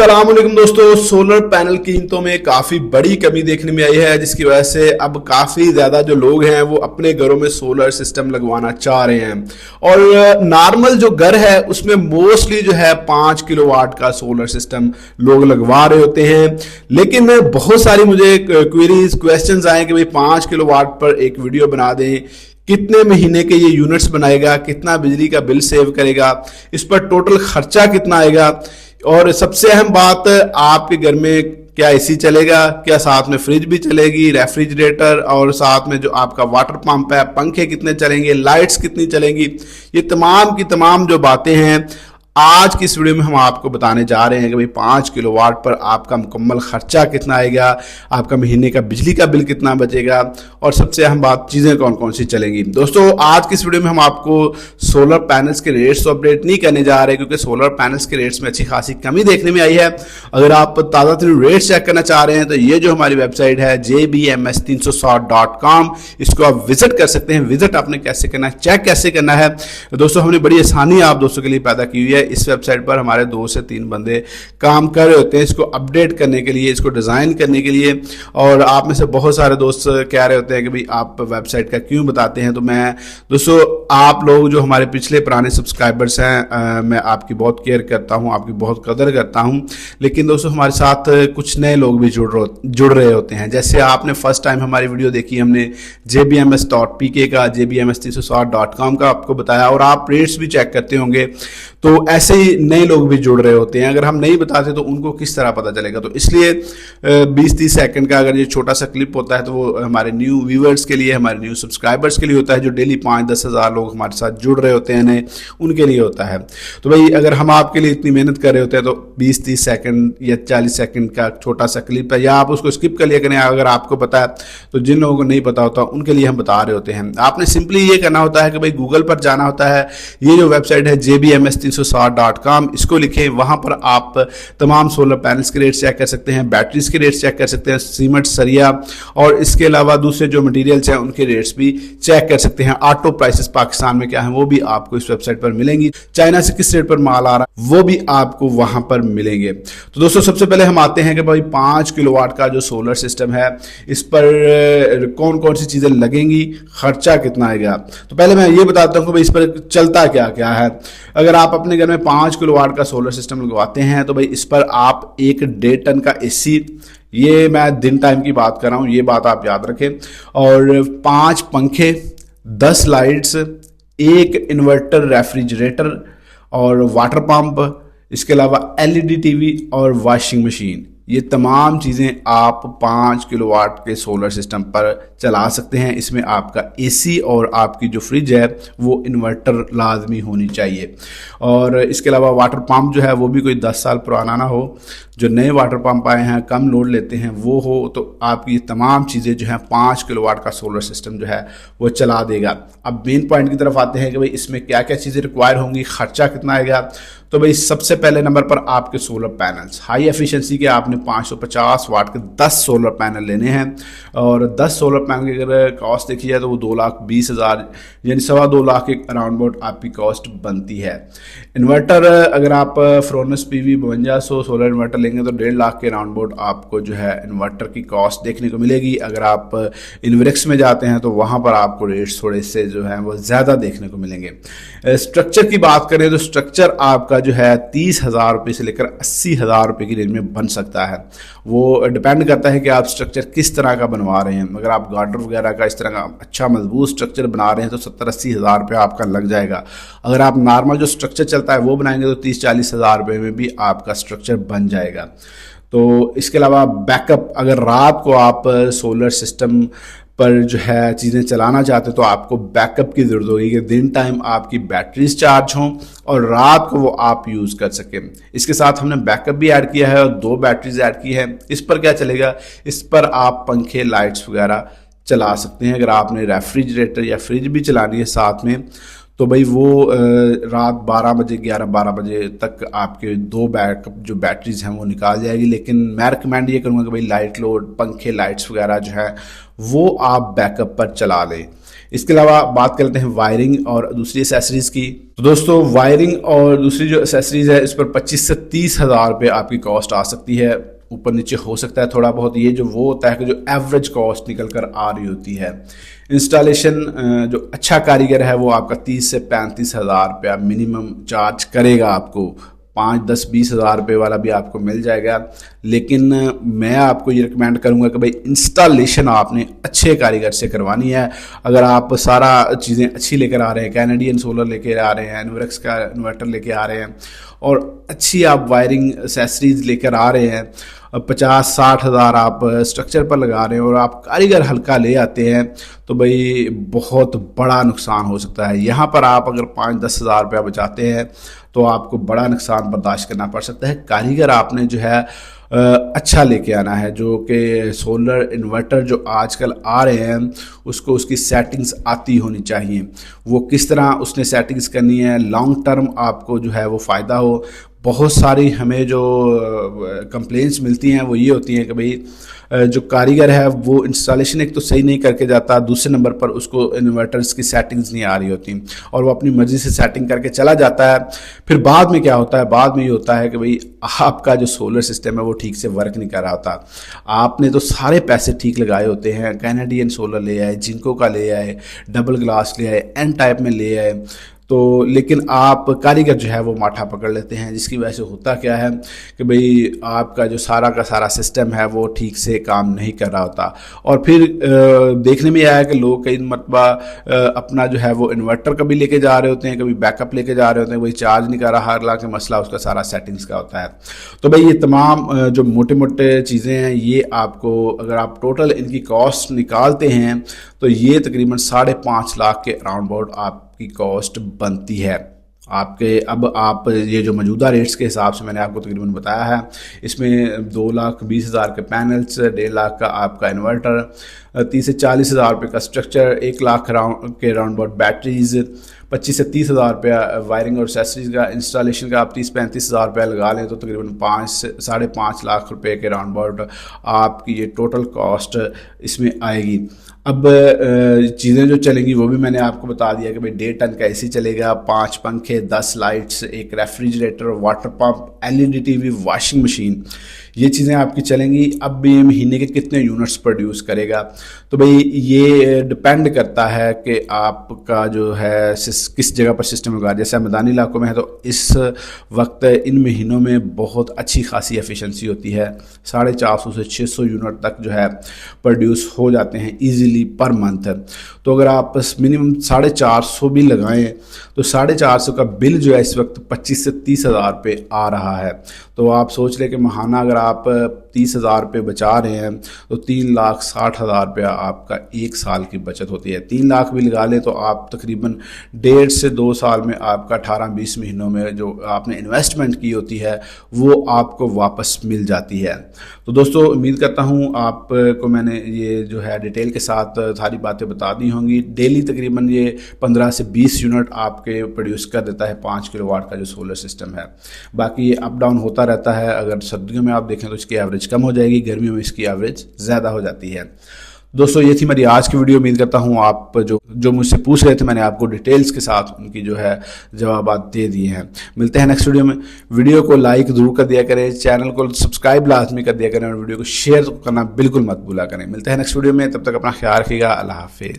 अस्सलामुअलैकुम दोस्तों, solar panel कीमतों में काफी बड़ी कमी देखने में आई है, जिसकी वजह से अब काफी ज्यादा जो लोग हैं वो अपने घरों में सोलर सिस्टम लगवाना चाह रहे हैं। और नॉर्मल जो घर है उसमें मोस्टली जो है 5 किलोवाट का सोलर सिस्टम लोग लगवा रहे होते हैं। लेकिन बहुत सारी मुझे क्वेरीज क्वेश्चंस आए कि भाई 5 किलोवाट पर एक वीडियो बना दें, कितने महीने के ये यूनिट्स बनाएगा, कितना बिजली का बिल सेव करेगा, इस पर टोटल खर्चा कितना आएगा, और सबसे अहम बात, आपके घर में क्या एसी चलेगा, क्या साथ में फ्रिज भी चलेगी, रेफ्रिजरेटर, और साथ में जो आपका वाटर पंप है, पंखे कितने चलेंगे, लाइट्स कितनी चलेंगी, ये तमाम की तमाम जो बातें हैं आज की इस वीडियो में हम आपको बताने जा रहे हैं कि भाई 5 किलोवाट पर आपका मुकम्मल खर्चा कितना आएगा, आपका महीने का बिजली का बिल कितना बचेगा, और सबसे अहम बात, चीज़ें कौन कौन सी चलेंगी। दोस्तों, आज की इस वीडियो में हम आपको सोलर पैनल्स के रेट्स अपडेट नहीं करने जा रहे, क्योंकि सोलर पैनल्स के रेट्स में अच्छी खासी कमी देखने में आई है। अगर आप ताज़ा तरीन रेट्स चेक करना चाह रहे हैं तो ये जो हमारी वेबसाइट है jbms360.com, इसको आप विजिट कर सकते हैं। विजिट आपने कैसे करना है, चेक कैसे करना है, दोस्तों हमने बड़ी आसानी आप दोस्तों के लिए पैदा की हुई है। इस वेबसाइट पर हमारे 2 से 3 बंदे काम कर रहे होते हैं इसको अपडेट करने के लिए, इसको डिज़ाइन करने के लिए। और आप में से बहुत सारे दोस्त कह रहे होते हैं कि भाई आप वेबसाइट का क्यों बताते हैं। तो मैं दोस्तों, आप लोग जो हमारे पिछले पुराने सब्सक्राइबर्स हैं, मैं आपकी बहुत केयर करता हूं, आपकी बहुत कदर करता हूं। लेकिन दोस्तों, हमारे साथ कुछ नए लोग भी जुड़ रहे होते हैं। जैसे आपने फर्स्ट टाइम हमारी वीडियो देखी, हमने jbms.pk का, jbms360.com का आपको बताया, और आप रेट्स भी चेक करते होंगे। तो ऐसे ही नए लोग भी जुड़ रहे होते हैं। अगर हम नहीं बताते तो उनको किस तरह पता चलेगा। तो इसलिए 20-30 सेकंड का अगर ये छोटा सा क्लिप होता है तो वो हमारे न्यू व्यूअर्स के लिए, हमारे न्यू सब्सक्राइबर्स के लिए होता है, जो डेली 5-10 हज़ार लोग हमारे साथ जुड़ रहे होते हैं नए, उनके लिए होता है। तो भाई, अगर हम आपके लिए इतनी मेहनत कर रहे होते हैं तो 20-30 सेकंड या 40 सेकंड का छोटा सा क्लिप है, या आप उसको स्किप कर लिया करें अगर आपको पता है। तो जिन लोगों को नहीं पता होता उनके लिए हम बता रहे होते हैं। आपने सिंपली ये करना होता है कि भाई गूगल पर जाना होता है, ये जो वेबसाइट है jbms360.com, इसको लिखें। वहां पर आप तमाम सोलर पैनल्स के रेट चेक कर सकते हैं, बैटरीज के रेट चेक कर सकते हैं, सीमेंट, सरिया, और इसके अलावा दूसरे जो मटेरियल्स हैं उनके रेट्स भी चेक कर सकते हैं। ऑटो प्राइसेस पाकिस्तान में क्या है वो भी आपको इस वेबसाइट पर मिलेंगी। चाइना से किस रेट पर माल आ रहा है वो भी आपको वहां पर मिलेंगे। तो दोस्तों, सबसे पहले हम आते हैं कि भाई 5 किलोवाट का जो सोलर सिस्टम है, इस पर कौन कौन सी चीजें लगेंगी, खर्चा कितना आएगा। तो पहले मैं ये बताता हूँ कि भाई इस पर चलता क्या क्या है। अगर आप अपने घर में 5 किलोवाट का सोलर सिस्टम लगवाते हैं तो भाई इस पर आप 1.5 टन का एसी, ये मैं दिन टाइम की बात कर रहा हूं, ये बात आप याद रखें, और 5 पंखे, 10 लाइट्स, 1 इन्वर्टर, रेफ्रिजरेटर और वाटर पंप, इसके अलावा एलईडी टीवी और वॉशिंग मशीन, ये तमाम चीज़ें आप 5 किलोवाट के सोलर सिस्टम पर चला सकते हैं। इसमें आपका एसी और आपकी जो फ्रिज है वो इन्वर्टर लाजमी होनी चाहिए। और इसके अलावा वाटर पंप जो है वो भी कोई 10 साल पुराना ना हो, जो नए वाटर पंप आए हैं, कम लोड लेते हैं, वो हो। तो आपकी तमाम चीज़ें जो हैं 5 किलोवाट का सोलर सिस्टम जो है वो चला देगा। अब मेन पॉइंट की तरफ आते हैं कि भाई इसमें क्या क्या चीज़ें रिक्वायर होंगी, खर्चा कितना आएगा। तो भाई सबसे पहले नंबर पर आपके सोलर पैनल्स, हाई एफिशिएंसी के आपने 550 वाट के 10 सोलर पैनल लेने हैं। और 10 सोलर पैनल की अगर कॉस्ट देखी जाए तो वो 2,20,000 यानी 2.25 लाख के अराउंड अबाउट आपकी कॉस्ट बनती है। इन्वर्टर, अगर आप फ्रोनस PV 5200 सोलर इन्वर्टर लेंगे तो 1.5 लाख के अराउंड अबाउट आपको जो है इन्वर्टर की कॉस्ट देखने को मिलेगी। अगर आप इन्वेरिक्स में जाते हैं तो वहाँ पर आपको रेट्स थोड़े से जो है वो ज़्यादा देखने को मिलेंगे। स्ट्रक्चर की बात करें तो स्ट्रक्चर आपका जो है 30,000 रुपये से लेकर 80,000 रुपये की रेंज में बन सकता है। वो डिपेंड करता है कि आप स्ट्रक्चर किस तरह का बनवा रहे हैं। अगर आप गार्डर वगैरह का इस तरह का अच्छा मजबूत स्ट्रक्चर बना रहे हैं तो 70-80 हज़ार रुपये आपका लग जाएगा। अगर आप नॉर्मल जो स्ट्रक्चर चलता है वो बनाएंगे तो 30-40 हज़ार रुपये में भी आपका स्ट्रक्चर बन जाएगा। तो इसके अलावा बैकअप, अगर रात को आप सोलर सिस्टम पर जो है चीज़ें चलाना चाहते तो आपको बैकअप की ज़रूरत होगी कि दिन टाइम आपकी बैटरीज चार्ज हों और रात को वो आप यूज़ कर सकें। इसके साथ हमने बैकअप भी ऐड किया है और 2 बैटरीज ऐड की है। इस पर क्या चलेगा, इस पर आप पंखे, लाइट्स वगैरह चला सकते हैं। अगर आपने रेफ्रिजरेटर या फ्रिज भी चलानी है साथ में तो भाई वो रात 12 बजे 11-12 बजे तक आपके 2 बैकअप जो बैटरीज हैं वो निकाल जाएगी। लेकिन मैं रिकमेंड ये करूँगा कि भाई लाइट लोड, पंखे, लाइट्स वगैरह जो है वो आप बैकअप पर चला लें। इसके अलावा बात करते हैं वायरिंग और दूसरी एसेसरीज की। तो दोस्तों वायरिंग और दूसरी जो एसेसरीज है इस पर 25 से 30 हज़ार रुपये आपकी कॉस्ट आ सकती है, ऊपर नीचे हो सकता है थोड़ा बहुत। ये जो वो होता है कि जो एवरेज कॉस्ट निकल कर आ रही होती है। इंस्टॉलेशन जो अच्छा कारीगर है वो आपका 30 से 35 हज़ार रुपया मिनिमम चार्ज करेगा आपको। 5, 10, 20 हज़ार रुपये वाला भी आपको मिल जाएगा, लेकिन मैं आपको ये रिकमेंड करूंगा कि भाई इंस्टॉलेशन आपने अच्छे कारीगर से करवानी है। अगर आप सारा चीज़ें अच्छी लेकर आ रहे हैं, कैनेडियन सोलर लेकर आ रहे हैं, एनवरेक्स का इन्वर्टर लेके आ रहे हैं और अच्छी आप वायरिंग एसेसरीज लेकर आ रहे हैं, 50-60 हज़ार आप स्ट्रक्चर पर लगा रहे हैं और आप कारीगर हल्का ले आते हैं, तो भाई बहुत बड़ा नुकसान हो सकता है। यहाँ पर आप अगर 5-10 हज़ार रुपया बचाते हैं तो आपको बड़ा नुकसान बर्दाश्त करना पड़ सकता है। कारीगर आपने जो है अच्छा लेके आना है, जो कि सोलर इन्वर्टर जो आजकल आ रहे हैं उसको उसकी सेटिंग्स आती होनी चाहिए। वो किस तरह उसने सेटिंग्स करनी है, लॉन्ग टर्म आपको जो है वो फ़ायदा हो। बहुत सारी हमें जो कंप्लेंट्स मिलती हैं वो ये होती हैं कि भाई जो कारीगर है वो इंस्टॉलेशन एक तो सही नहीं करके जाता, दूसरे नंबर पर उसको इन्वर्टर्स की सेटिंग्स नहीं आ रही होती और वो अपनी मर्ज़ी से सेटिंग करके चला जाता है। फिर बाद में क्या होता है, बाद में ये होता है कि भाई आपका जो सोलर सिस्टम है वो ठीक से वर्क नहीं कर रहा होता। आपने तो सारे पैसे ठीक लगाए होते हैं, कैनेडियन सोलर ले आए, जिंको का ले आए, डबल ग्लास ले आए, एन टाइप में ले आए, तो लेकिन आप कारीगर जो है वो माठा पकड़ लेते हैं, जिसकी वजह से होता क्या है कि भाई आपका जो सारा का सारा सिस्टम है वो ठीक से काम नहीं कर रहा होता। और फिर देखने में आया कि लोग कई मरतबा अपना जो है वो इन्वर्टर कभी लेके जा रहे होते हैं, कभी बैकअप लेके जा रहे होते हैं, वही चार्ज नहीं कर रहा, हालांकि मसला उसका सारा सेटिंग्स का होता है। तो भाई ये तमाम जो मोटे मोटे चीज़ें हैं ये आपको अगर आप टोटल इनकी कॉस्ट निकालते हैं तो ये तकरीबन 5.5 लाख के अराउंड अबाउट आपकी कॉस्ट बनती है आपके। अब आप ये जो मौजूदा रेट्स के हिसाब से मैंने आपको तकरीबन बताया है, इसमें 2,20,000 के पैनल्स, 1.5 लाख का आपका इन्वर्टर, 30 से 40 हज़ार रुपये का स्ट्रक्चर, 1 लाख के राउंड अबाउट बैटरीज, 25 से 30 हज़ार रुपया वायरिंग और एक्सेसरीज का, इंस्टॉलेशन का आप 30-35 हज़ार रुपया लगा लें तो तकरीबन 5 से 5.5 लाख रुपए के राउंड अबाउट आपकी ये टोटल कॉस्ट इसमें आएगी। अब चीज़ें जो चलेंगी वो भी मैंने आपको बता दिया कि भाई 1.5 टन का एसी चलेगा, 5 पंखे, 10 लाइट्स, एक refrigerator, water pump, LED TV, washing machine, ये चीज़ें आपकी चलेंगी। अब ये महीने के कितने यूनिट्स प्रोड्यूस करेगा, तो भाई ये डिपेंड करता है कि आपका जो है किस जगह पर सिस्टम होगा। जैसे मैदानी इलाकों में है तो इस वक्त इन महीनों में बहुत अच्छी खासी एफिशिएंसी होती है, 450 से 600 यूनिट तक जो है प्रोड्यूस हो जाते हैं ईजीली पर मंथ। तो अगर आप मिनिमम 450 भी लगाएं तो 450 का बिल जो है इस वक्त 25 से 30 हज़ार रुपये आ रहा है। तो आप सोच लें कि महाना अगर आप 30 हज़ार रुपये बचा रहे हैं तो 3,60,000 रुपया आपका 1 साल की बचत होती है। 3 लाख भी लगा लें तो आप तकरीबन 1.5 से 2 साल में आपका 18-20 महीनों में जो आपने इन्वेस्टमेंट की होती है वो आपको वापस मिल जाती है। तो दोस्तों उम्मीद करता हूँ आपको मैंने ये जो है डिटेल के साथ सारी बातें बता दी होंगी। डेली तकरीबन ये 15 से 20 यूनिट आपके प्रोड्यूस कर देता है 5 किलोवाट का जो सोलर सिस्टम है। बाकी ये अप डाउन होता रहता है, अगर सर्दियों में आप देखें तो इसकी एवरेज कम हो जाएगी, गर्मियों में इसकी एवरेज ज़्यादा हो जाती है। दोस्तों ये थी मेरी आज की वीडियो। उम्मीद करता हूँ आप जो मुझसे पूछ रहे थे मैंने आपको डिटेल्स के साथ उनकी जो है जवाब दे दिए हैं। मिलते हैं नेक्स्ट वीडियो में। वीडियो को लाइक ज़रूर कर दिया करें, चैनल को सब्सक्राइब लाजमी कर दिया करें और वीडियो को शेयर करना बिल्कुल मत भूला करें। मिलते हैं नेक्स्ट वीडियो में, तब तक अपना ख्याल रखिएगा। अल्लाह हाफिज़।